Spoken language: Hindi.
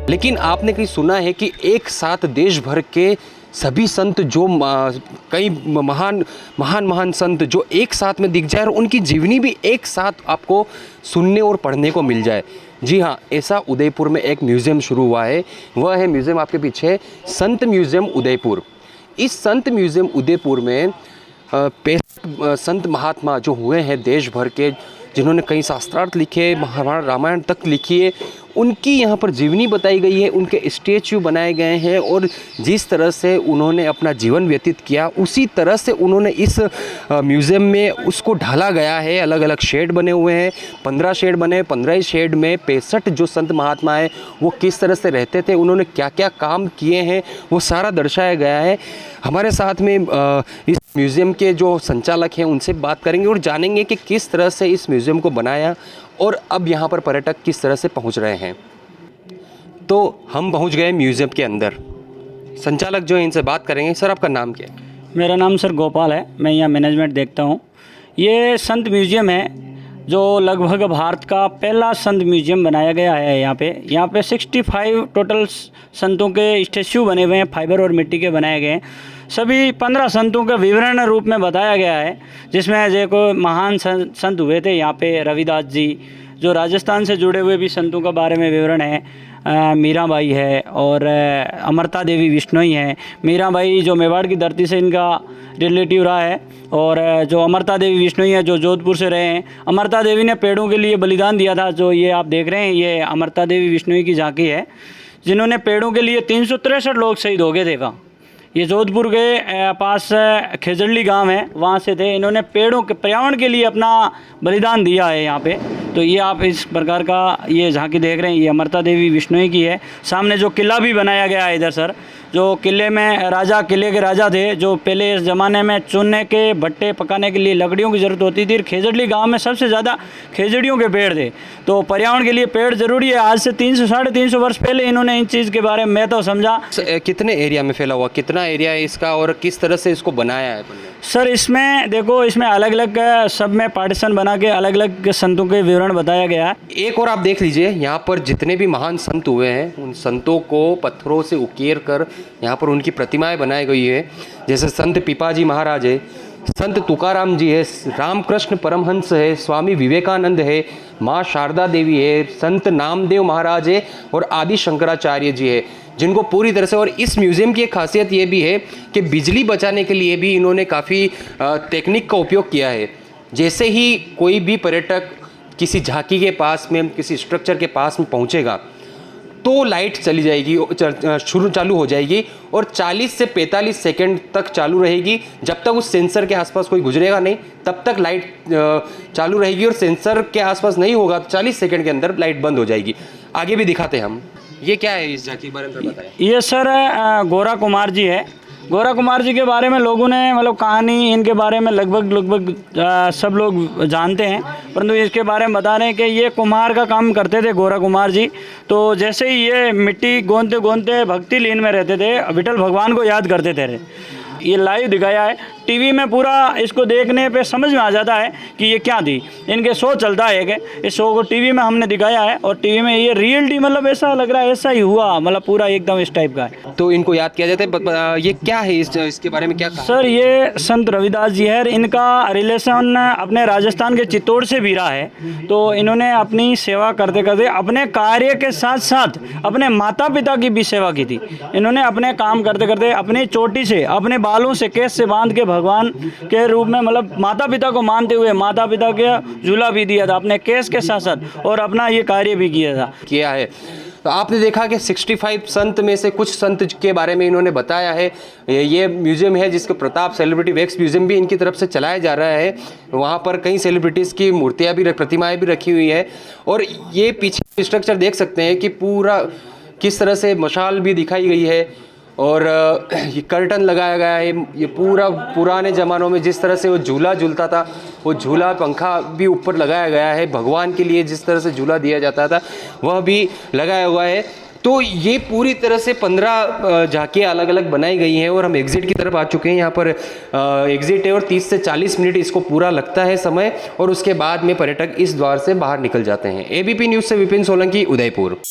लेकिन आपने कहीं सुना है कि एक साथ देश भर के सभी संत जो कई महान संत जो एक साथ में दिख जाए और उनकी जीवनी भी एक साथ आपको सुनने और पढ़ने को मिल जाए। जी हाँ, ऐसा उदयपुर में एक म्यूज़ियम शुरू हुआ है। वह है म्यूज़ियम आपके पीछे, संत म्यूज़ियम उदयपुर। इस संत म्यूज़ियम उदयपुर में 65 संत महात्मा जो हुए हैं देश भर के, जिन्होंने कई शास्त्रार्थ लिखे, महाभारत रामायण तक लिखी है, उनकी यहाँ पर जीवनी बताई गई है, उनके स्टैचू बनाए गए हैं और जिस तरह से उन्होंने अपना जीवन व्यतीत किया उसी तरह से उन्होंने इस म्यूज़ियम में उसको ढाला गया है। अलग अलग शेड बने हुए हैं, 15 शेड बने, 15 शेड में 65 जो संत महात्मा है वो किस तरह से रहते थे, उन्होंने क्या क्या काम किए हैं, वो सारा दर्शाया गया है। हमारे साथ में इस म्यूज़ियम के जो संचालक हैं उनसे बात करेंगे और जानेंगे कि किस तरह से इस म्यूज़ियम को बनाया और अब यहाँ पर पर्यटक किस तरह से पहुँच रहे हैं। तो हम पहुँच गए म्यूज़ियम के अंदर। संचालक जो है इनसे बात करेंगे। सर, आपका नाम क्या है? मेरा नाम सर गोपाल है, मैं यहाँ मैनेजमेंट देखता हूँ। ये संत म्यूज़ियम है जो लगभग भारत का पहला संत म्यूज़ियम बनाया गया है। यहाँ पे 65 टोटल संतों के स्टैच्यू बने हुए हैं, फाइबर और मिट्टी के बनाए गए हैं। सभी 15 संतों का विवरण रूप में बताया गया है, जिसमें देखो महान संत हुए थे यहाँ पे रविदास जी, जो राजस्थान से जुड़े हुए भी संतों का बारे में विवरण है। मीराबाई है और अमृता देवी बिश्नोई है। मीराबाई जो मेवाड़ की धरती से इनका रिलेटिव रहा है और जो अमृता देवी बिश्नोई है जो जोधपुर से रहे हैं। अमृता देवी ने पेड़ों के लिए बलिदान दिया था। जो ये आप देख रहे हैं ये अमृता देवी बिश्नोई की झांकी है, जिन्होंने पेड़ों के लिए 363 लोग शहीद हो गए थे। वहाँ ये जोधपुर के पास खेजड़ली गांव है, वहाँ से थे। इन्होंने पेड़ों के पर्यावरण के लिए अपना बलिदान दिया है यहाँ पे। तो ये आप इस प्रकार का ये झांकी देख रहे हैं, ये अमृता देवी बिश्नोई की है। सामने जो किला भी बनाया गया है इधर सर, जो किले में किले के राजा थे, जो पहले इस ज़माने में चूने के भट्टे पकाने के लिए लकड़ियों की ज़रूरत होती थी। खेजड़ली गांव में सबसे ज़्यादा खेजड़ियों के पेड़ थे, तो पर्यावरण के लिए पेड़ ज़रूरी है। आज से 300 साढ़े 300 वर्ष पहले इन्होंने इन चीज़ के बारे में मैं तो समझा। कितने एरिया में फैला हुआ, कितना एरिया है इसका और किस तरह से इसको बनाया है? सर इसमें देखो, इसमें अलग अलग सब में पार्टीशन बना के अलग अलग संतों के विवरण बताया गया है। एक और आप देख लीजिए, यहाँ पर जितने भी महान संत हुए हैं उन संतों को पत्थरों से उकेर कर यहाँ पर उनकी प्रतिमाएं बनाई गई है। जैसे संत पिपाजी महाराज है, संत तुकाराम जी है, रामकृष्ण परमहंस है, स्वामी विवेकानंद है, माँ शारदा देवी है, संत नामदेव महाराज है और आदि शंकराचार्य जी है, जिनको पूरी तरह से। और इस म्यूज़ियम की एक खासियत ये भी है कि बिजली बचाने के लिए भी इन्होंने काफ़ी टेक्निक का उपयोग किया है। जैसे ही कोई भी पर्यटक किसी झांकी के पास में, किसी स्ट्रक्चर के पास में पहुंचेगा तो लाइट चली जाएगी, चालू हो जाएगी और 40 से 45 सेकंड तक चालू रहेगी। जब तक उस सेंसर के आसपास कोई गुजरेगा नहीं तब तक लाइट चालू रहेगी, और सेंसर के आसपास नहीं होगा तो 40 सेकंड के अंदर लाइट बंद हो जाएगी। आगे भी दिखाते हैं हम। ये क्या है इस झांकी के बारे में बताएं? ये सर गोरा कुमार जी है। गोरा कुमार जी के बारे में लोगों ने मतलब कहानी इनके बारे में लगभग सब लोग जानते हैं, परंतु इसके बारे में बता रहे हैं कि ये कुम्हार का काम करते थे गोरा कुमार जी। तो जैसे ही ये मिट्टी गोंदते गोंदते भक्ति लीन में रहते थे, विठल भगवान को याद करते थे। ये लाइव दिखाया है टीवी में, पूरा इसको देखने पे समझ में आ जाता है कि ये क्या थी। इनके शो चलता है कि इस शो को टीवी में हमने दिखाया है और टीवी में ये रियलिटी मतलब ऐसा लग रहा है ऐसा ही हुआ, मतलब पूरा एकदम इस टाइप का है। तो इनको याद किया जाता है। ये क्या है, इसके बारे में क्या कहा? सर ये संत रविदास जी है, इनका रिलेशन अपने राजस्थान के चित्तौड़ से भी रहा है। तो इन्होंने अपनी सेवा करते करते अपने कार्य के साथ साथ अपने माता पिता की भी सेवा की थी। इन्होंने अपने काम करते करते अपनी चोटी से, अपने बालों से, केस से बांध के भगवान के रूप में मतलब माता पिता को मानते हुए माता पिता के झूला भी दिया था अपने केस के साथ साथ, और अपना ये कार्य भी किया है। तो आपने देखा कि 65 संत में से कुछ संत के बारे में इन्होंने बताया है। ये म्यूज़ियम है जिसको प्रताप सेलिब्रिटी वैक्स म्यूज़ियम भी इनकी तरफ से चलाया जा रहा है। वहाँ पर कई सेलिब्रिटीज़ की मूर्तियाँ भी, प्रतिमाएँ भी रखी हुई है। और ये पीछे स्ट्रक्चर देख सकते हैं कि पूरा किस तरह से मशाल भी दिखाई गई है और ये कर्टन लगाया गया है। ये पूरा पुराने ज़मानों में जिस तरह से वो झूला झूलता था, वो झूला पंखा भी ऊपर लगाया गया है। भगवान के लिए जिस तरह से झूला दिया जाता था वह भी लगाया हुआ है। तो ये पूरी तरह से 15 झांकियाँ अलग अलग बनाई गई हैं और हम एग्ज़िट की तरफ आ चुके हैं। यहाँ पर एग्ज़िट है और 30 से 40 मिनट इसको पूरा लगता है समय, और उसके बाद में पर्यटक इस द्वार से बाहर निकल जाते हैं। एबीपी न्यूज़ से विपिन सोलंकी, उदयपुर।